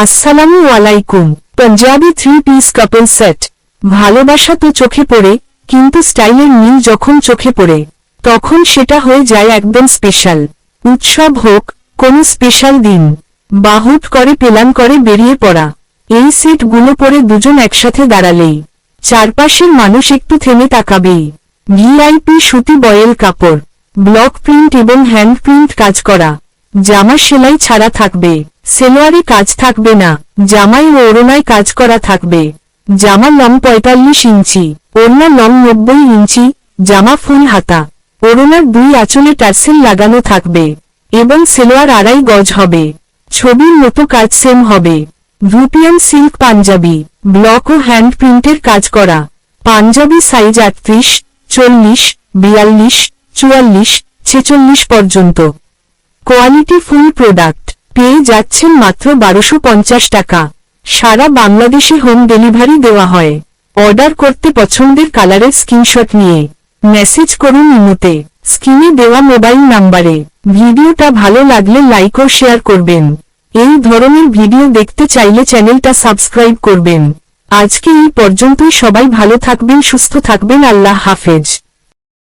আসসালামু আলাইকুম। Panjabi 3 piece couple set. ভালোবাসা তো চোখে পড়ে, কিন্তু স্টাইলের মিল যখন চোখে পড়ে তখন সেটা হয়ে যায় একদম স্পেশাল। উৎসব হোক, কোনো স্পেশাল দিন বা হুট করে প্ল্যান করে বেরিয়ে পড়া, এই সেটগুলো পরে দুজন একসাথে দাঁড়ালেই চারপাশের মানুষ একটু থেমে তাকাবেই। ভিআইপি সুতি বয়েল কাপড়, ব্লক প্রিন্ট এবং হ্যান্ড প্রিন্ট কাজ করা। জামা সেলাই ছাড়া থাকবে, সেলোয়ারে কাজ থাকবে না, জামাই ও ওড়নায় কাজ করা থাকবে। জামা লং 45 ইঞ্চি, ওড়না লং 90 ইঞ্চি, জামা ফুল হাতা, ওড়নার 2 আঁচলে টার্সেল লাগানো থাকবে এবং সেলোয়ার 2.5 গজ হবে। ছবির মতো কাজ সেম হবে। রুপিয়ান সিল্ক পাঞ্জাবি, ব্লক ও হ্যান্ড প্রিন্টের কাজ করা। পাঞ্জাবি সাইজ 38, 40, 42, 44, 46 পর্যন্ত। কোয়ালিটি ফুল প্রোডাক্ট পেয়ে যাচ্ছেন মাত্র 1250 টাকা। সারা বাংলাদেশে হোম ডেলিভারি দেওয়া হয়। অর্ডার করতে পছন্দের কালারের স্ক্রিনশট নিয়ে মেসেজ করুন ইমোতে স্ক্রিনে দেওয়া মোবাইল নাম্বারে। ভিডিওটা ভালো লাগলে লাইক ও শেয়ার করবেন। এই ধরনের ভিডিও দেখতে চাইলে চ্যানেলটা সাবস্ক্রাইব করবেন। আজকে এই পর্যন্তই। সবাই ভালো থাকবেন, সুস্থ থাকবেন। আল্লাহ হাফেজ।